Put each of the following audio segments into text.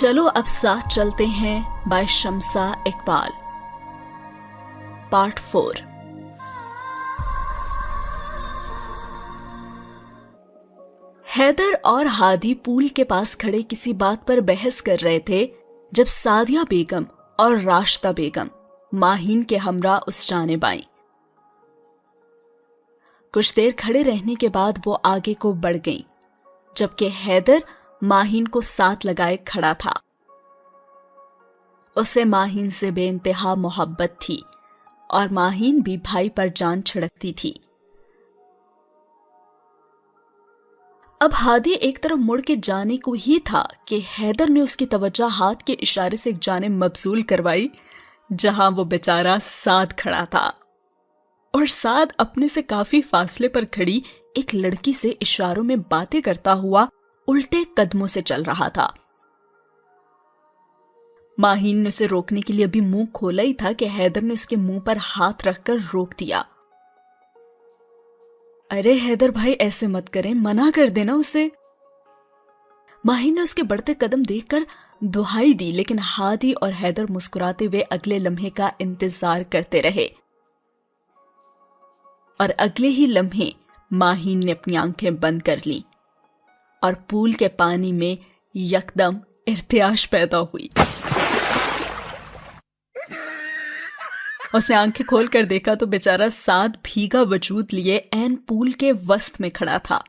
चलो अब साथ चलते हैं बाय शम्सा इकबाल। पार्ट 4। हैदर और हादी पूल के पास खड़े किसी बात पर बहस कर रहे थे जब सादिया बेगम और राशिदा बेगम माहीन के हमरा उस जानिब आईं। कुछ देर खड़े रहने के बाद वो आगे को बढ़ गईं, जबकि हैदर माहीन को साथ लगाए खड़ा था। उसे माहीन से बेइंतहा मोहब्बत थी और माहीन भी भाई पर जान छिड़कती थी। अब हादी एक तरफ मुड़ के जाने को ही था कि हैदर ने उसकी तवज्जो हाथ के इशारे से एक जानिब मबसूल करवाई जहां वो बेचारा साद खड़ा था, और साद अपने से काफी फासले पर खड़ी एक लड़की से इशारों में बातें करता हुआ उल्टे कदमों से चल रहा था। माहीन ने उसे रोकने के लिए अभी मुंह खोला ही था कि हैदर ने उसके मुंह पर हाथ रखकर रोक दिया। अरे हैदर भाई, ऐसे मत करें, मना कर देना उसे। माहीन ने उसके बढ़ते कदम देखकर दुहाई दी, लेकिन हादी और हैदर मुस्कुराते हुए अगले लम्हे का इंतजार करते रहे। और अगले ही लम्हे माहीन ने अपनी आंखें बंद कर लीं और पूल के पानी में यकदम इर्तियाश पैदा हुई। उसने आंखें खोलकर देखा तो बेचारा साद भीगा वजूद लिए ऐन पूल के वस्त में खड़ा था,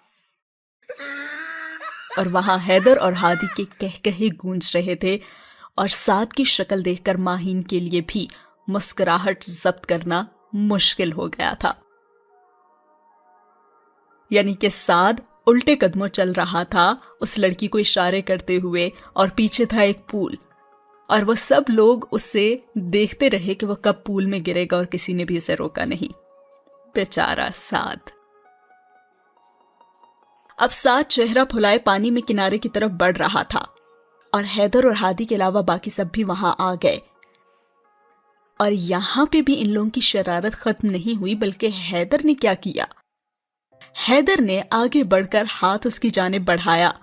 और वहां हैदर और हादी के कहकहे गूंज रहे थे। और साद की शक्ल देखकर माहीन के लिए भी मुस्कुराहट जब्त करना मुश्किल हो गया था। यानी कि साद उल्टे कदमों चल रहा था उस लड़की को इशारे करते हुए, और पीछे था एक पूल, और वो सब लोग उसे देखते रहे कि वो कब पूल में गिरेगा, और किसी ने भी उसे रोका नहीं। बेचारा साद। अब साद चेहरा फुलाए पानी में किनारे की तरफ बढ़ रहा था, और हैदर और हादी के अलावा बाकी सब भी वहां आ गए। और यहां पे भी इन लोगों की शरारत खत्म नहीं हुई, बल्कि हैदर ने क्या किया, हैदर ने आगे बढ़कर हाथ उसकी जानिब बढ़ाया,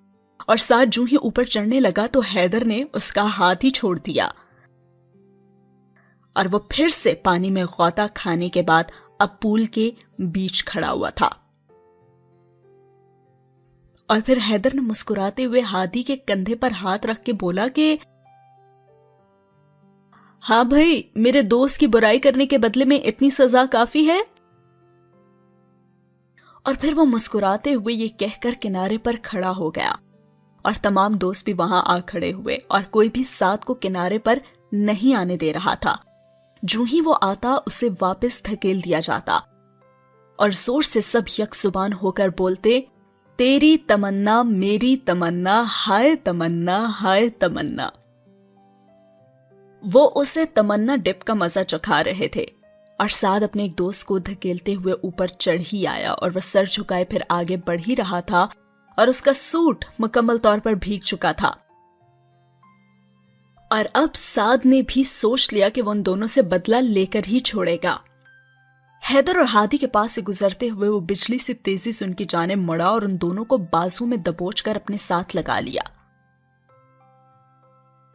और साद जूं ही ऊपर चढ़ने लगा तो हैदर ने उसका हाथ ही छोड़ दिया, और वो फिर से पानी में गौता खाने के बाद अब पूल के बीच खड़ा हुआ था। और फिर हैदर ने मुस्कुराते हुए हादी के कंधे पर हाथ रख के बोला कि हाँ भाई, मेरे दोस्त की बुराई करने के बदले में इतनी सजा काफी है। और फिर वो मुस्कुराते हुए ये कहकर किनारे पर खड़ा हो गया, और तमाम दोस्त भी वहां आ खड़े हुए, और कोई भी साद को किनारे पर नहीं आने दे रहा था। जो ही वो आता उसे वापस धकेल दिया जाता, और जोर से सब यकजुबान होकर बोलते, तेरी तमन्ना मेरी तमन्ना, हाय तमन्ना हाय तमन्ना। वो उसे तमन्ना डिप का मजा चखा रहे थे, और साद अपने एक दोस्त को धकेलते हुए ऊपर चढ़ ही आया, और वह सर झुकाए फिर आगे बढ़ ही रहा था, और उसका सूट मुकम्मल तौर पर भीग चुका था। और अब साद ने भी सोच लिया कि वो उन दोनों से बदला लेकर ही छोड़ेगा। हैदर और हादी के पास से गुजरते हुए वो बिजली से तेजी से उनकी जानिब मुड़ा, और उन दोनों को बाजू में दबोचकर अपने साथ लगा लिया,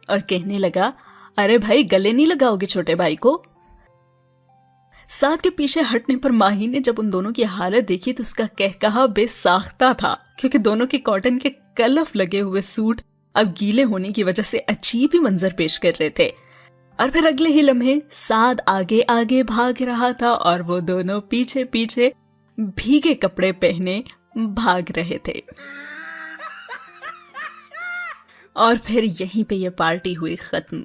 और कहने लगा, अरे भाई, गले नहीं लगाओगे छोटे भाई को। साद के पीछे हटने पर माही ने जब उन दोनों की हालत देखी तो उसका कहकहा बेसाख्ता था, क्योंकि दोनों के कॉटन के कलफ लगे हुए सूट अब गीले होने की वजह से अजीब ही मंजर पेश कर रहे थे। और फिर अगले ही लम्हे साद आगे आगे भाग रहा था, और वो दोनों पीछे पीछे भीगे कपड़े पहने भाग रहे थे। और फिर यहीं पे ये पार्टी हुई खत्म।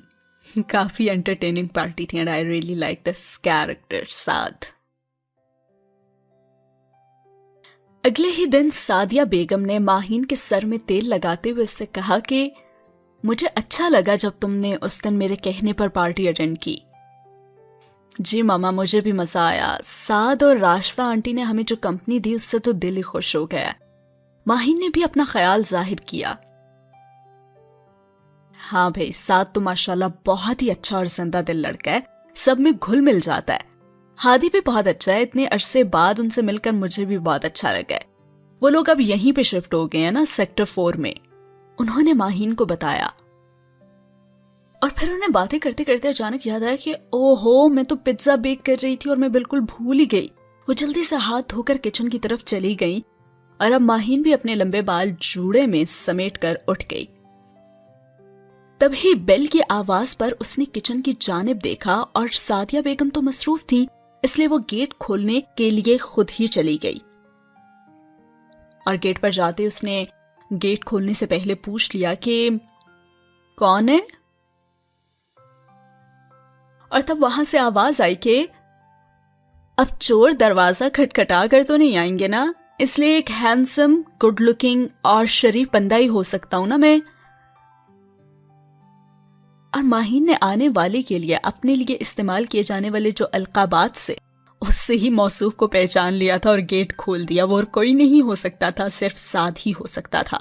काफी एंटरटेनिंग पार्टी थी, and I really like this character Saad. अगले ही दिन सादिया बेगम ने माहीन के सर में तेल लगाते हुए उससे कहा कि मुझे अच्छा लगा जब तुमने उस दिन मेरे कहने पर पार्टी अटेंड की। जी मामा, मुझे भी मजा आया। साद और राशिदा आंटी ने हमें जो कंपनी दी उससे तो दिल ही खुश हो गया। माहीन ने भी अपना ख्याल जाहिर किया। हाँ भाई, साद तो माशाल्लाह बहुत ही अच्छा और जिंदा दिल लड़का है, सब में घुल मिल जाता है। हादी भी बहुत अच्छा है, इतने अरसे बाद उनसे मिलकर मुझे भी बहुत अच्छा लगा है। वो लोग अब यहीं पे शिफ्ट हो गए हैं ना, सेक्टर 4 में, उन्होंने माहीन को बताया। اور پھر انہیں باتیں کرتے کرتے اچانک یاد آیا کہ اوہو میں تو پیزا بیک کر رہی تھی اور میں بالکل بھول ہی گئی. وہ جلدی سے ہاتھ دھو کر کچن کی طرف چلی گئی اور اب ماہین بھی اپنے لمبے بال جوڑے میں سمیٹ کر اٹھ گئی. تبھی بیل کی آواز پر اس نے کچن کی جانب دیکھا اور سعدیہ بیگم تو مصروف تھی، اس لیے وہ گیٹ کھولنے کے لیے خود ہی چلی گئی. اور گیٹ پر جاتے اس نے گیٹ کھولنے سے پہلے پوچھ لیا کہ کون ہے؟ اور تب وہاں سے آواز آئی کہ اب چور دروازہ کھٹکھٹا کر تو نہیں آئیں گے نا، اس لیے ایک ہینڈسم، گڈ لکنگ اور شریف بندہ ہی ہو سکتا ہوں نا میں. اور ماہین نے آنے والے کے لیے اپنے لیے استعمال کیے جانے والے جو القابات سے اس سے ہی موصوف کو پہچان لیا تھا اور گیٹ کھول دیا. وہ اور کوئی نہیں ہو سکتا تھا، صرف سعد ہی ہو سکتا تھا.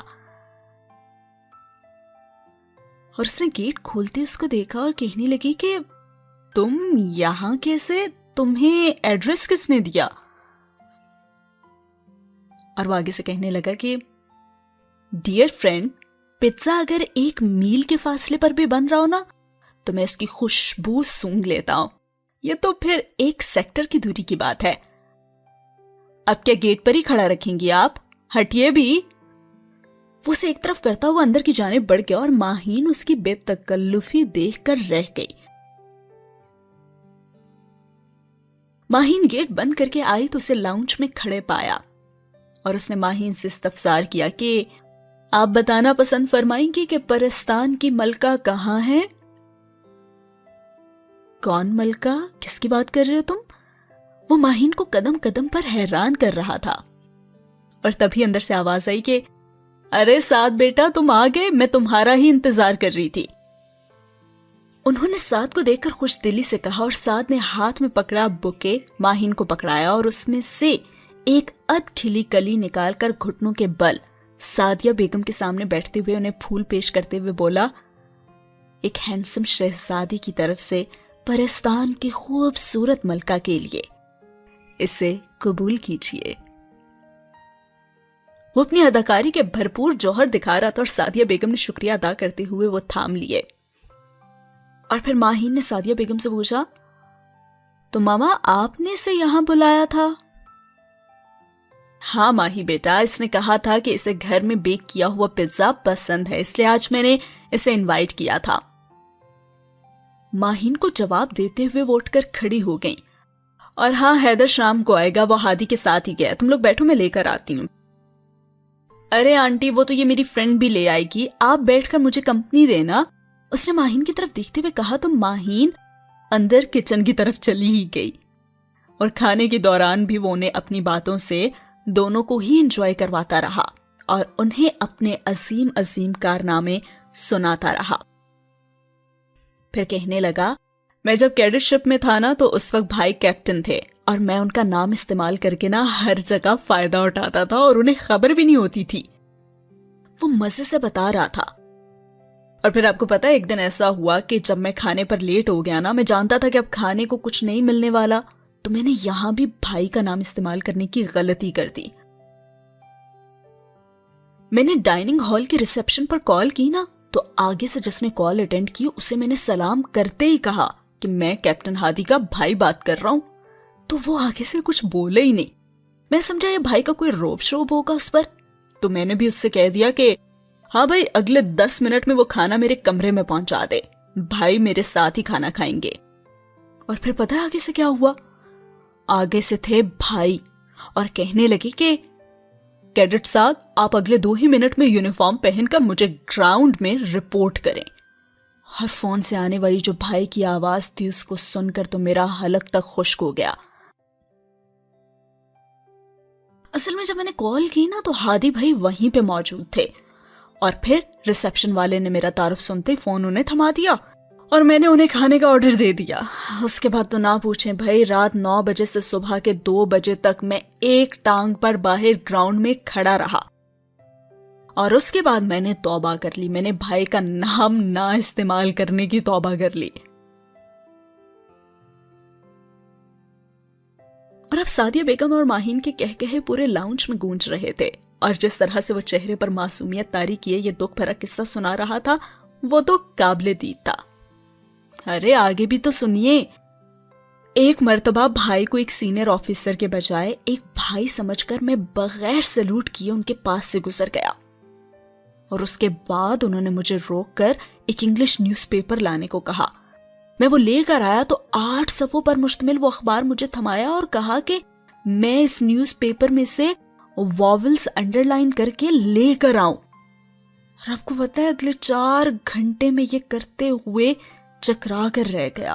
اور اس نے گیٹ کھولتے اس کو دیکھا اور کہنے لگی کہ تم یہاں کیسے؟ تمہیں ایڈریس کس نے دیا؟ اور وہ آگے سے کہنے لگا کہ ڈیئر فرینڈ، پیزا اگر 1 میل کے فاصلے پر بھی بن رہا ہو نا تو میں اس کی خوشبو سونگھ لیتا ہوں. یہ تو پھر 1 سیکٹر کی دوری کی بات ہے. اب کیا گیٹ پر ہی کھڑا رکھیں گی آپ؟ ہٹیے بھی. وہ اسے ایک طرف کرتا ہوا اندر کی جانب بڑھ گیا اور ماہین اس کی بے تکلفی دیکھ کر رہ گئی. ماہین گیٹ بند کر کے آئی تو اسے لاؤنج میں کھڑے پایا اور اس نے ماہین سے استفسار کیا کہ آپ بتانا پسند فرمائیں گی کہ پرستان کی ملکہ کہاں ہے؟ کون ملکہ؟ کس کی بات کر رہے ہو تم؟ وہ ماہین کو قدم قدم پر حیران کر رہا تھا. اور تبھی اندر سے آواز آئی کہ ارے سعد بیٹا تم آ گئے، میں تمہارا ہی انتظار کر رہی تھی. انہوں نے سعد کو دیکھ کر خوش دلی سے کہا اور سعد نے ہاتھ میں پکڑا بوکے ماہین کو پکڑایا اور اس میں سے ایک اد کھلی کلی نکال کر گھٹنوں کے بل سعدیہ بیگم کے سامنے بیٹھتے ہوئے انہیں پھول پیش کرتے ہوئے بولا، ایک ہینڈسم شہزادی کی طرف سے پرستان کی خوبصورت ملکہ کے لیے، اسے قبول کیجیے. وہ اپنی اداکاری کے بھرپور جوہر دکھا رہا تھا اور سعدیہ بیگم نے شکریہ ادا کرتے ہوئے وہ تھام لیے. اور پھر ماہین نے سعدیہ بیگم سے پوچھا، تو ماما آپ نے اسے یہاں بلایا تھا؟ ہاں ماہی بیٹا، اس نے کہا تھا کہ اسے گھر میں بیک کیا ہوا پیزا پسند ہے، اس لیے آج میں نے اسے انوائٹ کیا تھا. ماہین کو جواب دیتے ہوئے وہ اٹھ کر کھڑی ہو گئیں. اور ہاں حیدر شام کو آئے گا، وہ ہادی کے ساتھ ہی گیا، تم لوگ بیٹھو میں لے کر آتی ہوں. ارے آنٹی وہ تو یہ میری فرینڈ بھی لے آئے گی، آپ بیٹھ کر مجھے کمپنی دینا، اس نے ماہین کی طرف دیکھتے ہوئے کہا. تو ماہین اندر کچن کی طرف چلی ہی گئی اور کھانے کے دوران بھی وہ انہیں اپنی باتوں سے دونوں کو ہی انجوائے کرواتا رہا اور انہیں اپنے عظیم عظیم کارنامے سناتا رہا. پھر کہنے لگا، میں جب کیڈٹ شپ میں تھا نا تو اس وقت بھائی کیپٹن تھے اور میں ان کا نام استعمال کر کے نا ہر جگہ فائدہ اٹھاتا تھا اور انہیں خبر بھی نہیں ہوتی تھی. وہ مزے سے بتا رہا تھا. اور پھر آپ کو پتا ایک دن ایسا ہوا کہ جب میں کھانے پر لیٹ ہو گیا نا، میں جانتا تھا کہ اب کھانے کو کچھ نہیں ملنے والا، تو میں نے یہاں بھی بھائی کا نام استعمال کرنے کی غلطی کر دی. میں نے ڈائننگ ہال کی ریسپشن پر کال کی نا تو آگے سے جس نے کال اٹینڈ کی اسے میں نے سلام کرتے ہی کہا کہ میں کیپٹن ہادی کا بھائی بات کر رہا ہوں. تو وہ آگے سے کچھ بولے ہی نہیں. میں سمجھا یہ بھائی کا کوئی روب شوب ہوگا اس پر، تو میں نے بھی اس سے کہہ دیا کہ ہاں بھائی اگلے 10 منٹ میں وہ کھانا میرے کمرے میں پہنچا دے، بھائی میرے ساتھ ہی کھانا کھائیں گے. اور پھر پتہ ہے آگے سے کیا ہوا؟ آگے سے تھے بھائی اور کہنے لگے کہ کیڈٹ صاحب آپ اگلے 2 ہی منٹ میں یونیفارم پہن کر مجھے گراؤنڈ میں رپورٹ کریں. اور فون سے آنے والی جو بھائی کی آواز تھی اس کو سن کر تو میرا حلق تک خشک ہو گیا. اصل میں جب میں نے کال کی نا تو ہادی بھائی وہیں پہ موجود تھے اور پھر ریسپشن والے نے میرا تعارف سنتے فون انہیں تھما دیا اور میں نے انہیں کھانے کا آرڈر دے دیا. اس کے بعد تو نہ پوچھیں بھائی، رات 9 بجے سے صبح کے 2 بجے تک میں ایک ٹانگ پر باہر گراؤنڈ میں کھڑا رہا اور اس کے بعد میں نے توبہ کر لی. میں نے بھائی کا نام نہ استعمال کرنے کی توبہ کر لی. اور اب سعدیہ بیگم اور ماہین کے کہے پورے لاؤنج میں گونج رہے تھے اور جس طرح سے وہ چہرے پر معصومیت طاری کیے یہ دکھ بھرا قصہ سنا رہا تھا وہ تو قابل دید تھا. अरे आगे भी तो सुनिए। एक मर्तबा भाई को एक सीनियर ऑफिसर के बजाय एक भाई समझकर मैं बगैर सैल्यूट किए उनके पास से गुजर गया, और उसके बाद उन्होंने मुझे रोककर एक इंग्लिश न्यूज़पेपर लाने को कहा। मैं वो लेकर आया तो 8 सफ़ों पर मुश्तमिल वो अखबार मुझे थमाया और कहा कि मैं इस न्यूज़पेपर में से वॉवल्स अंडरलाइन करके लेकर आऊं। और आपको पता है अगले 4 घंटे में ये करते हुए चकरा कर रह गया।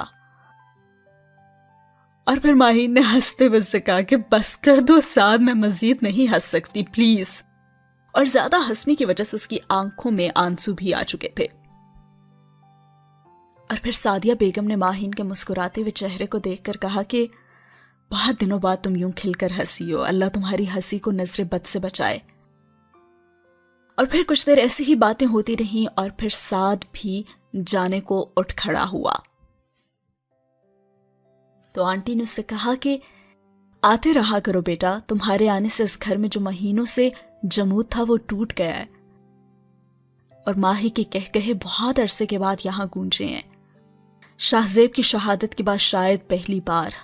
और फिर माहीन ने हंसते हुए कहा कि बस कर दो साद, मैं मजीद नहीं हंस सकती प्लीज। और ज्यादा हंसने की वजह से उसकी आंखों में आंसू भी आ चुके थे। और फिर सादिया बेगम ने माहीन के मुस्कुराते हुए चेहरे को देखकर कहा कि बहुत दिनों बाद तुम यूं खिलकर हंसी हो, अल्लाह तुम्हारी हंसी को नजरे बद से बचाए। और फिर कुछ देर ऐसे ही बातें होती रहीं और फिर साद भी जाने को उठ खड़ा हुआ। तो आंटी ने उससे कहा कि आते रहा करो बेटा, तुम्हारे आने से इस घर में जो महीनों से जमूद था वो टूट गया है। और माही के कहकहे बहुत अरसे के बाद यहां गूंजे हैं। शाहजेब की शहादत के बाद शायद पहली बार।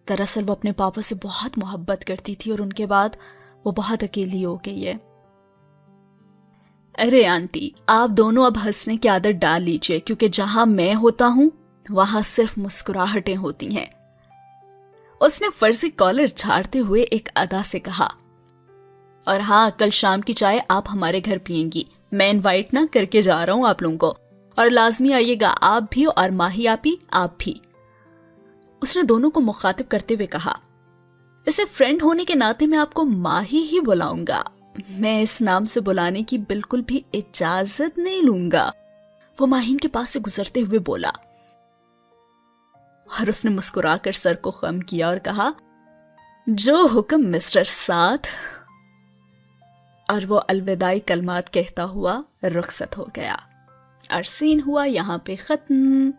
दरअसल वो अपने पापा से बहुत मोहब्बत करती थी और उनके बाद वो बहुत अकेली हो गई है। अरे आंटी, आप दोनों अब हंसने की आदत डाल लीजिए, क्योंकि जहां मैं होता हूं वहां सिर्फ मुस्कुराहटें होती हैं। उसने फर्जी कॉलर झाड़ते हुए एक अदा से कहा। और हाँ, कल शाम की चाय आप हमारे घर पियेंगी, मैं इनवाइट ना करके जा रहा हूं आप लोगों को, और लाजमी आइएगा आप भी और माही आपी आप भी। उसने दोनों को मुखातिब करते हुए कहा, इसे फ्रेंड होने के नाते मैं आपको माही ही बुलाऊंगा, मैं इस नाम से बुलाने की बिल्कुल भी इजाजत नहीं लूंगा। वो माहीन के पास से गुजरते हुए बोला, और उसने मुस्कुराकर सर को खम किया और कहा, जो हुक्म मिस्टर साद। और वो अलविदाई कलमात कहता हुआ रुखसत हो गया। और सीन हुआ यहाँ पे खत्म।